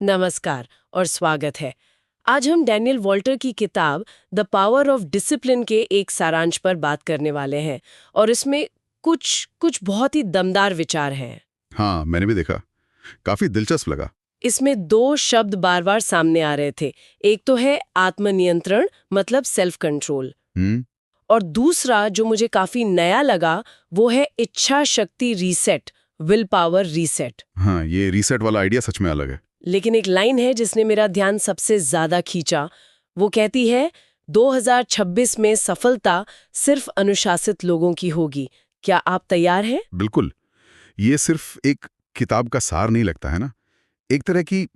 नमस्कार और स्वागत है। आज हम डैनियल वॉल्टर की किताब द पावर ऑफ डिसिप्लिन के एक सारांश पर बात करने वाले हैं और इसमें कुछ कुछ बहुत ही दमदार विचार हैं। हाँ, मैंने भी देखा। काफी दिलचस्प लगा। इसमें दो शब्द बार बार सामने आ रहे थे। एक तो है आत्मनियंत्रण, मतलब सेल्फ कंट्रोल, हम्म। और दूसरा जो मुझे काफी नया लगा वो है इच्छा शक्ति रीसेट, विल पावर रीसेट। हाँ, ये रीसेट वाला आइडिया सच में अलग है। लेकिन एक लाइन है जिसने मेरा ध्यान सबसे ज्यादा खींचा। वो कहती है 2026 में सफलता सिर्फ अनुशासित लोगों की होगी। क्या आप तैयार हैं? बिल्कुल। ये सिर्फ एक किताब का सार नहीं लगता है ना, एक तरह की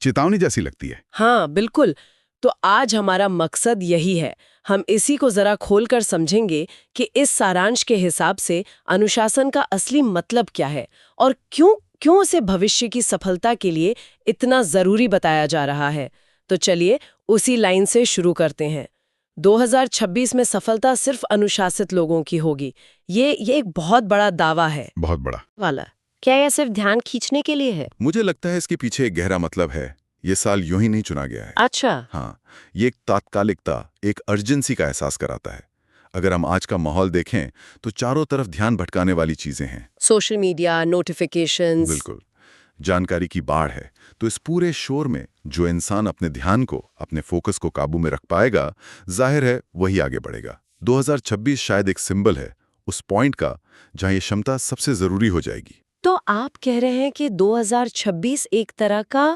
चेतावनी जैसी लगती है। हाँ, बिल्कुल। तो आज हमारा मकसद यही है। हम इसी को जरा खोलकर समझेंगे कि इस सारांश के हिसाब से अनुशासन का असली मतलब क्या है और क्यों क्यों उसे भविष्य की सफलता के लिए इतना जरूरी बताया जा रहा है। तो चलिए उसी लाइन से शुरू करते हैं। 2026 में सफलता सिर्फ अनुशासित लोगों की होगी। ये एक बहुत बड़ा दावा है। बहुत बड़ा वाला क्या यह सिर्फ ध्यान खींचने के लिए है? मुझे लगता है इसके पीछे एक गहरा मतलब है। ये साल यूं ही नहीं चुना गया है। अच्छा। हाँ, ये एक तात्कालिकता, एक अर्जेंसी का एहसास कराता है। अगर हम आज का माहौल देखें तो चारों तरफ ध्यान भटकाने वाली चीजें हैं। Social media, notifications. बिल्कुल। जानकारी की बाढ़ है। तो इस पूरे शोर में जो इंसान अपने ध्यान को, अपने फोकस को काबू में रख पाएगा, जाहिर है वही आगे बढ़ेगा। 2026 शायद एक सिंबल है उस पॉइंट का जहां ये क्षमता सबसे जरूरी हो जाएगी। तो आप कह रहे हैं कि 2026 एक तरह का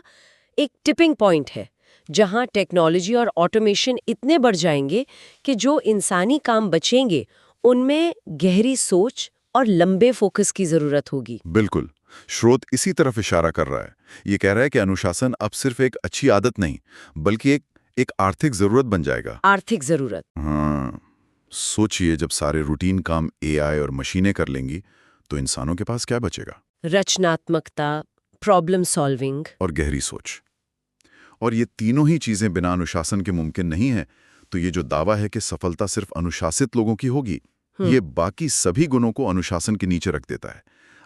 एक टिपिंग पॉइंट है जहां टेक्नोलॉजी और ऑटोमेशन इतने बढ़ जाएंगे कि जो इंसानी काम बचेंगे उनमें गहरी सोच और लंबे फोकस की जरूरत होगी। बिल्कुल। स्रोत इसी तरफ इशारा कर रहा है। ये कह रहा है कि अनुशासन अब सिर्फ एक अच्छी आदत नहीं, बल्कि एक आर्थिक जरूरत बन जाएगा। आर्थिक जरूरत। हाँ, सोचिए जब सारे रूटीन काम एआई और मशीनें कर लेंगी तो इंसानों के पास क्या बचेगा? रचनात्मकता, प्रॉब्लम सॉल्विंग। और गहरी सोच। और ये तीनों ही चीजें बिना अनुशासन के मुमकिन नहीं है। तो ये जो दावा है कि सफलता सिर्फ अनुशासित लोगों की होगी, ये बाकी सभी गुणों को अनुशासन के नीचे रख देता है।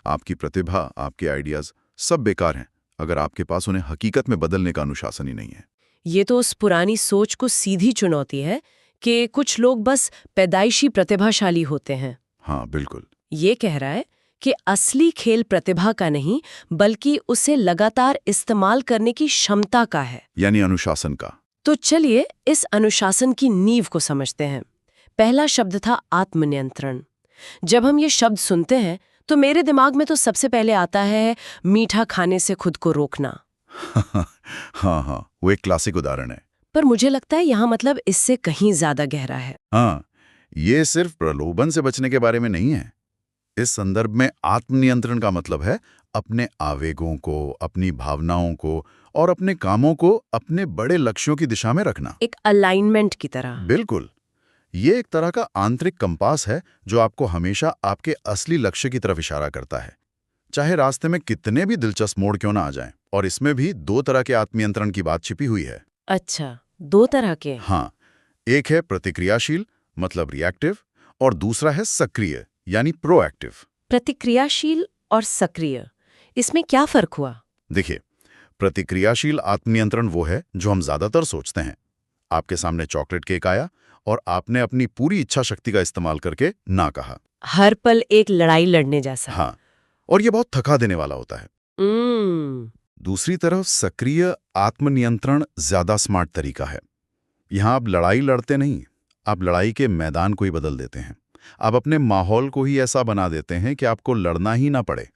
आपकी प्रतिभा, आपके आइडियाज सब बेकार हैं अगर आपके पास उन्हें हकीकत में बदलने का अनुशासन ही नहीं है। ये तो उस पुरानी सोच को सीधी चुनौती है कि कुछ लोग बस पैदाइशी प्रतिभाशाली होते हैं। हाँ, बिल्कुल। ये कह रहा है कि असली खेल प्रतिभा का नहीं बल्कि उसे लगातार इस्तेमाल करने की क्षमता का है, यानी अनुशासन का। तो चलिए इस अनुशासन की नींव को समझते हैं। पहला शब्द था आत्मनियंत्रण। जब हम ये शब्द सुनते हैं तो मेरे दिमाग में तो सबसे पहले आता है मीठा खाने से खुद को रोकना। हाँ, वो एक क्लासिक उदाहरण है। पर मुझे लगता है यहाँ मतलब इससे कहीं ज्यादा गहरा है। हाँ, ये सिर्फ प्रलोभन से बचने के बारे में नहीं है। इस संदर्भ में आत्मनियंत्रण का मतलब है अपने आवेगों को, अपनी भावनाओं को और अपने कामों को अपने बड़े लक्ष्यों की दिशा में रखना। एक अलाइनमेंट की तरह। बिल्कुल। ये एक तरह का आंतरिक कंपास है जो आपको हमेशा आपके असली लक्ष्य की तरफ इशारा करता है, चाहे रास्ते में कितने भी दिलचस्प मोड़ क्यों ना आ जाएं। और इसमें भी दो तरह के आत्मनियंत्रण की बात छिपी हुई है। अच्छा, दो तरह के? हाँ, एक है प्रतिक्रियाशील मतलब रिएक्टिव, और दूसरा है सक्रिय यानी प्रोएक्टिव। प्रतिक्रियाशील और सक्रिय, इसमें क्या फर्क हुआ? देखिए, प्रतिक्रियाशील आत्मनियंत्रण वो है जो हम ज्यादातर सोचते हैं। आपके सामने चॉकलेट केक आया और आपने अपनी पूरी इच्छा शक्ति का इस्तेमाल करके ना कहा। हर पल एक लड़ाई लड़ने जैसा। हाँ, और ये बहुत थका देने वाला होता है। दूसरी तरफ सक्रिय आत्मनियंत्रण ज्यादा स्मार्ट तरीका है। यहां आप लड़ाई लड़ते नहीं, आप लड़ाई के मैदान को ही बदल देते हैं। आप अपने माहौल को ही ऐसा बना देते हैं कि आपको लड़ना ही ना पड़े।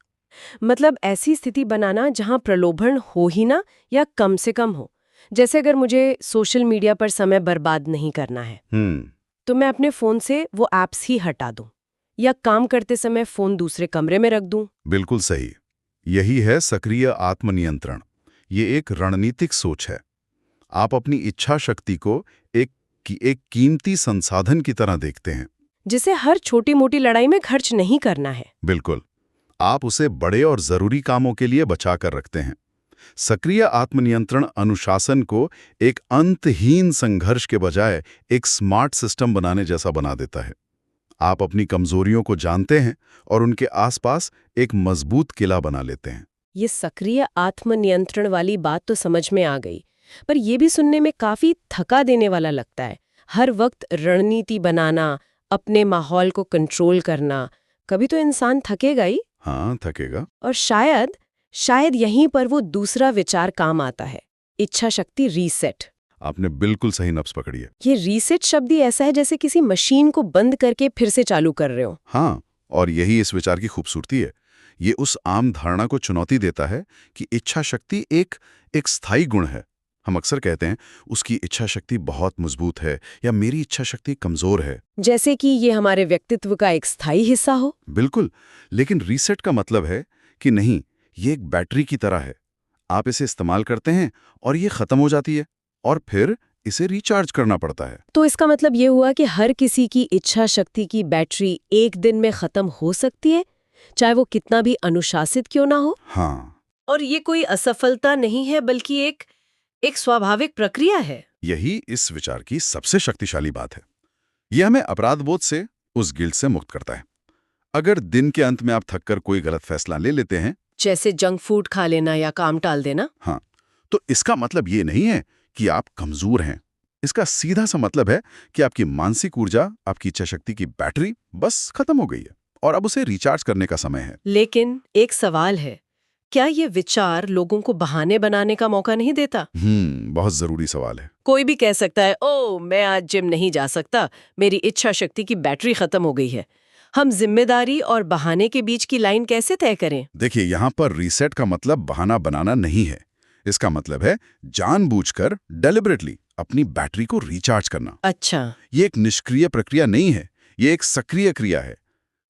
मतलब ऐसी स्थिति बनाना जहां प्रलोभन हो ही ना, या कम से कम हो। जैसे अगर मुझे सोशल मीडिया पर समय बर्बाद नहीं करना है तो मैं अपने फोन से वो एप्स ही हटा दूं, या काम करते समय फोन दूसरे कमरे में रख दूं। बिल्कुल सही। यही है सक्रिय आत्मनियंत्रण। ये एक रणनीतिक सोच है। आप अपनी इच्छा शक्ति को एक कीमती संसाधन की तरह देखते हैं, जिसे हर छोटी मोटी लड़ाई में खर्च नहीं करना है। बिल्कुल। आप उसे बड़े और जरूरी कामों के लिए बचा कर रखते हैं। सक्रिय आत्मनियंत्रण अनुशासन को एक अंतहीन संघर्ष के बजाय एक स्मार्ट सिस्टम बनाने जैसा बना देता है। आप अपनी कमजोरियों को जानते हैं और उनके आसपास एक मजबूत किला बना लेते हैं। ये सक्रिय आत्मनियंत्रण वाली बात तो समझ में आ गई, पर ये भी सुनने में काफी थका देने वाला लगता है। हर वक्त रणनीति बनाना, अपने माहौल को कंट्रोल करना, कभी तो इंसान थकेगा ही। हाँ, थकेगा। और शायद यहीं पर वो दूसरा विचार काम आता है, इच्छा शक्ति रीसेट। आपने बिल्कुल सही नब्ज पकड़ी है। ये रीसेट शब्द ही ऐसा है जैसे किसी मशीन को बंद करके फिर से चालू कर रहे हो। हाँ, और यही इस विचार की खूबसूरती है। ये उस आम धारणा को चुनौती देता है कि इच्छा शक्ति एक स्थायी गुण है। हम अक्सर कहते हैं उसकी इच्छा शक्ति बहुत मजबूत है या मेरी इच्छा शक्ति कमजोर है। जैसे कि ये हमारे व्यक्तित्व का एक स्थायी हिस्सा हो। बिल्कुल, लेकिन रीसेट का मतलब है कि नहीं, ये एक बैटरी की तरह है। आप इसे इस्तेमाल करते हैं और ये खत्म हो जाती है और फिर इसे रिचार्ज करना पड़ता है। तो इसका मतलब ये हुआ कि हर किसी की इच्छा शक्ति की बैटरी एक दिन में खत्म हो सकती है, चाहे वो कितना भी अनुशासित क्यों ना हो। हाँ, और ये कोई असफलता नहीं है, बल्कि एक स्वाभाविक प्रक्रिया है। यही इस विचार की सबसे शक्तिशाली बात है। यह हमें अपराधबोध से, उस गिल्ट से मुक्त करता है। अगर दिन के अंत में आप थककर कोई गलत फैसला ले लेते हैं, जैसे जंक फूड खा लेना या काम टाल देना, हाँ, तो इसका मतलब ये नहीं है कि आप कमजोर हैं। इसका सीधा सा मतलब है कि आपकी मानसिक ऊर्जा, आपकी इच्छा शक्ति की बैटरी बस खत्म हो गई है और अब उसे रिचार्ज करने का समय है। लेकिन एक सवाल है, क्या ये विचार लोगों को बहाने बनाने का मौका नहीं देता? बहुत जरूरी सवाल है। कोई भी कह सकता है, ओ मैं आज जिम नहीं जा सकता, मेरी इच्छा शक्ति की बैटरी खत्म हो गई है। हम जिम्मेदारी और बहाने के बीच की लाइन कैसे तय करें? देखिए, यहाँ पर रीसेट का मतलब बहाना बनाना नहीं है। इसका मतलब है जानबूझकर, डेलिबरेटली अपनी बैटरी को रिचार्ज करना। अच्छा। ये एक निष्क्रिय प्रक्रिया नहीं है, ये एक सक्रिय क्रिया है।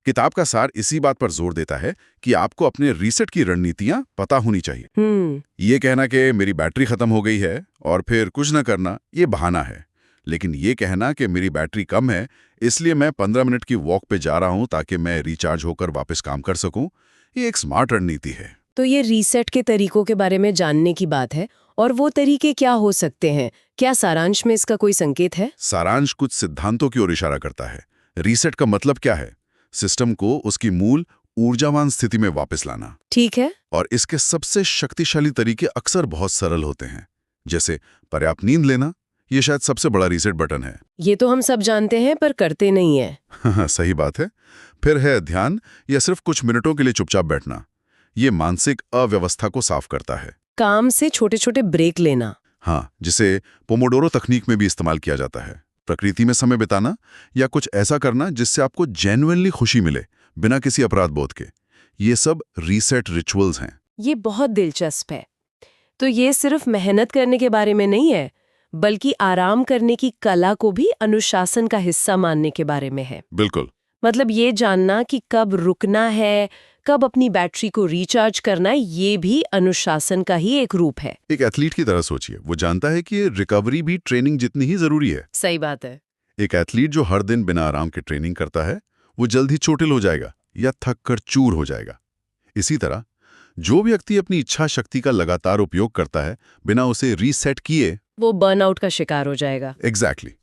किताब का सार इसी बात पर जोर देता है कि आपको अपने रीसेट की रणनीतियां पता होनी चाहिए। ये कहना कि मेरी बैटरी खत्म हो गई है और फिर कुछ न करना, ये बहाना है। लेकिन ये कहना कि मेरी बैटरी कम है, इसलिए मैं 15 मिनट की वॉक पे जा रहा हूं ताकि मैं रिचार्ज होकर वापस काम कर सकूं, ये एक स्मार्ट रणनीति है। तो ये रीसेट के तरीकों के बारे में जानने की बात है, और वो तरीके क्या हो सकते हैं? क्या सारांश में इसका कोई संकेत है? सारांश कुछ सिद्धांतों की ओर इशारा करता है। रीसेट का मतलब क्या है? सिस्टम को उसकी मूल ऊर्जावान स्थिति में वापस लाना। ठीक है। और इसके सबसे शक्तिशाली तरीके अक्सर बहुत सरल होते हैं, जैसे पर्याप्त नींद लेना। ये शायद सबसे बड़ा रीसेट बटन है। ये तो हम सब जानते हैं, पर करते नहीं है। सही बात है। फिर है ध्यान, या सिर्फ कुछ मिनटों के लिए चुपचाप बैठना। ये मानसिक अव्यवस्था को साफ करता है। काम से छोटे छोटे ब्रेक लेना। हाँ, जिसे पोमोडोरो तकनीक में भी इस्तेमाल किया जाता है। प्रकृति में समय बिताना या कुछ ऐसा करना जिससे आपको जेन्युइनली खुशी मिले, बिना किसी अपराध बोध के। ये सब रीसेट रिचुअल्स हैं। ये बहुत दिलचस्प है। तो ये सिर्फ मेहनत करने के बारे में नहीं है, बल्कि आराम करने की कला को भी अनुशासन का हिस्सा मानने के बारे में है। बिल्कुल। मतलब ये जानना कि कब रुकना है, कब अपनी बैटरी को रिचार्ज करना है, ये भी अनुशासन का ही एक रूप है। एक एथलीट की तरह सोचिए, वो जानता है कि रिकवरी भी ट्रेनिंग जितनी ही जरूरी है। सही बात है। एक एथलीट जो हर दिन बिना आराम के ट्रेनिंग करता है, वो जल्द ही चोटिल हो जाएगा या थक कर चूर हो जाएगा। इसी तरह जो व्यक्ति अपनी इच्छा शक्ति का लगातार उपयोग करता है बिना उसे रीसेट किए, वो बर्नआउट का शिकार हो जाएगा। एग्जैक्टली।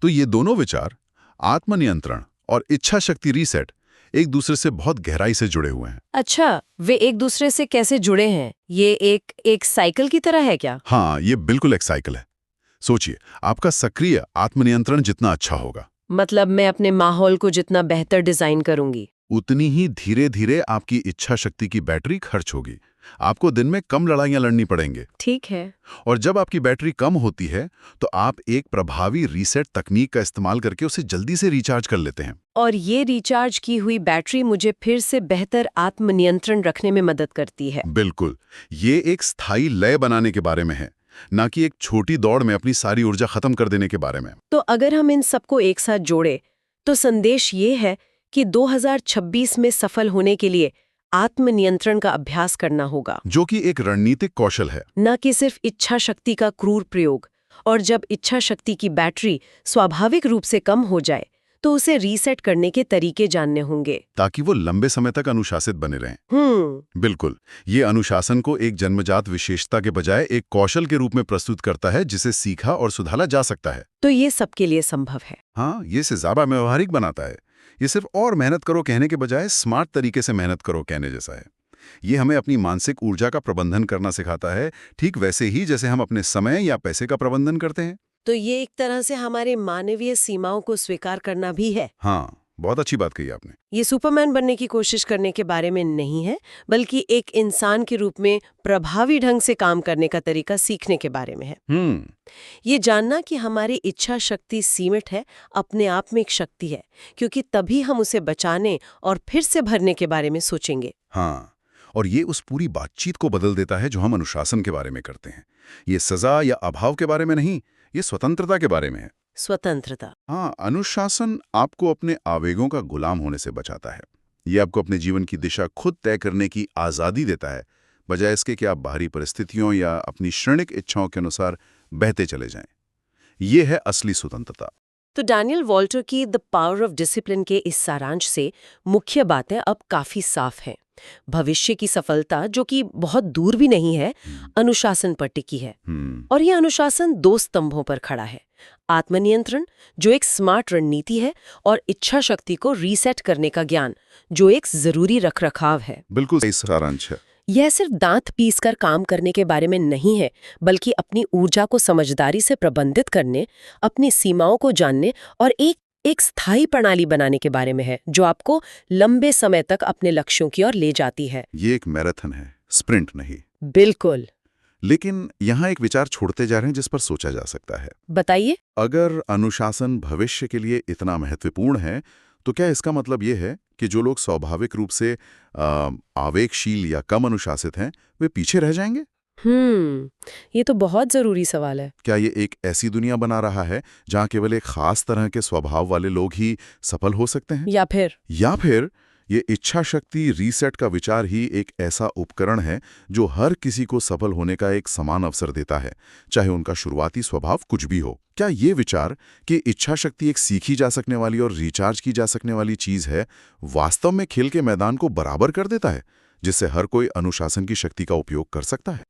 तो ये दोनों विचार, आत्मनियंत्रण और इच्छा शक्ति रीसेट, एक दूसरे से बहुत गहराई से जुड़े हुए हैं। अच्छा, वे एक दूसरे से कैसे जुड़े हैं? ये एक साइकिल की तरह है क्या? हाँ, ये बिल्कुल एक साइकिल है। सोचिए, आपका सक्रिय आत्मनियंत्रण जितना अच्छा होगा, मतलब मैं अपने माहौल को जितना बेहतर डिजाइन करूंगी, उतनी ही धीरे धीरे आपकी इच्छा शक्ति की बैटरी खर्च होगी। आपको दिन में कम लड़ाइयां लड़नी पड़ेंगे। ठीक है। और जब आपकी बैटरी कम होती है, तो आप एक प्रभावी रीसेट तकनीक का इस्तेमाल करके उसे जल्दी से रिचार्ज कर लेते हैं। और ये रिचार्ज की हुई बैटरी मुझे फिर से बेहतर आत्मनियंत्रण रखने में मदद करती है। बिल्कुल। ये एक स्थायी लय बनाने के बारे में है, ना कि एक छोटी दौड़ में अपनी सारी ऊर्जा खत्म कर देने के बारे में। तो अगर हम इन सबको एक साथ जोड़े, तो संदेश ये है कि 2026 में सफल होने के लिए आत्मनियंत्रण का अभ्यास करना होगा, जो कि एक रणनीतिक कौशल है, न कि सिर्फ इच्छा शक्ति का क्रूर प्रयोग। और जब इच्छा शक्ति की बैटरी स्वाभाविक रूप से कम हो जाए, तो उसे रीसेट करने के तरीके जानने होंगे, ताकि वो लंबे समय तक अनुशासित बने रहें। बिल्कुल। ये अनुशासन को एक जन्मजात विशेषता के बजाय एक कौशल के रूप में प्रस्तुत करता है, जिसे सीखा और सुधारा जा सकता है। तो ये सबके लिए संभव है। हाँ, ये से ज्यादा व्यवहारिक बनाता है। ये सिर्फ और मेहनत करो कहने के बजाय स्मार्ट तरीके से मेहनत करो कहने जैसा है। ये हमें अपनी मानसिक ऊर्जा का प्रबंधन करना सिखाता है, ठीक वैसे ही जैसे हम अपने समय या पैसे का प्रबंधन करते हैं। तो ये एक तरह से हमारे मानवीय सीमाओं को स्वीकार करना भी है। हाँ, बहुत अच्छी बात कही आपने। ये सुपरमैन बनने की कोशिश करने के बारे में नहीं है, बल्कि एक इंसान के रूप में प्रभावी ढंग से काम करने का तरीका सीखने के बारे में है। ये जानना कि हमारी इच्छा शक्ति सीमित है, अपने आप में एक शक्ति है, क्योंकि तभी हम उसे बचाने और फिर से भरने के बारे में सोचेंगे। हाँ, और ये उस पूरी बातचीत को बदल देता है जो हम अनुशासन के बारे में करते हैं। ये सजा या अभाव के बारे में नहीं, ये स्वतंत्रता के बारे में है। स्वतंत्रता। हाँ, अनुशासन आपको अपने आवेगों का गुलाम होने से बचाता है। ये आपको अपने जीवन की दिशा खुद तय करने की आज़ादी देता है, बजाय इसके कि आप बाहरी परिस्थितियों या अपनी क्षणिक इच्छाओं के अनुसार बहते चले जाएं। ये है असली स्वतंत्रता। तो डैनियल वॉल्टर की द पावर ऑफ डिसिप्लिन के इस सारांश से मुख्य बातें अब काफी साफ हैं। भविष्य की सफलता, जो कि बहुत दूर भी नहीं है, अनुशासन पर टिकी है। और यह अनुशासन 2 स्तंभों पर खड़ा है। आत्मनियंत्रण, जो एक स्मार्ट रणनीति है, और इच्छा शक्ति को रीसेट करने का ज्ञान, जो एक जरूरी रखरखाव है। बिल्कुल सही सारांश है। यह सिर्फ दांत पीसकर काम करने के बारे में नहीं है, बल्कि अपनी ऊर्जा को समझदारी से प्रबंधित करने, अपनी सीमाओं को जानने और एक स्थायी प्रणाली बनाने के बारे में है, जो आपको लंबे समय तक अपने लक्ष्यों की ओर ले जाती है। ये एक मैराथन है, स्प्रिंट नहीं। बिल्कुल। लेकिन यहाँ एक विचार छोड़ते जा रहे हैं जिस पर सोचा जा सकता है। बताइए। अगर अनुशासन भविष्य के लिए इतना महत्वपूर्ण है, तो क्या इसका मतलब ये है कि जो लोग स्वाभाविक रूप से आवेगशील या कम अनुशासित हैं, वे पीछे रह जाएंगे? ये तो बहुत जरूरी सवाल है। क्या ये एक ऐसी दुनिया बना रहा है जहाँ केवल एक खास तरह के स्वभाव वाले लोग ही सफल हो सकते हैं? या फिर ये इच्छा शक्ति रीसेट का विचार ही एक ऐसा उपकरण है जो हर किसी को सफल होने का एक समान अवसर देता है, चाहे उनका शुरुआती स्वभाव कुछ भी हो? क्या ये विचार कि इच्छा शक्ति एक सीखी जा सकने वाली और रिचार्ज की जा सकने वाली चीज है, वास्तव में खेल के मैदान को बराबर कर देता है, जिससे हर कोई अनुशासन की शक्ति का उपयोग कर सकता है?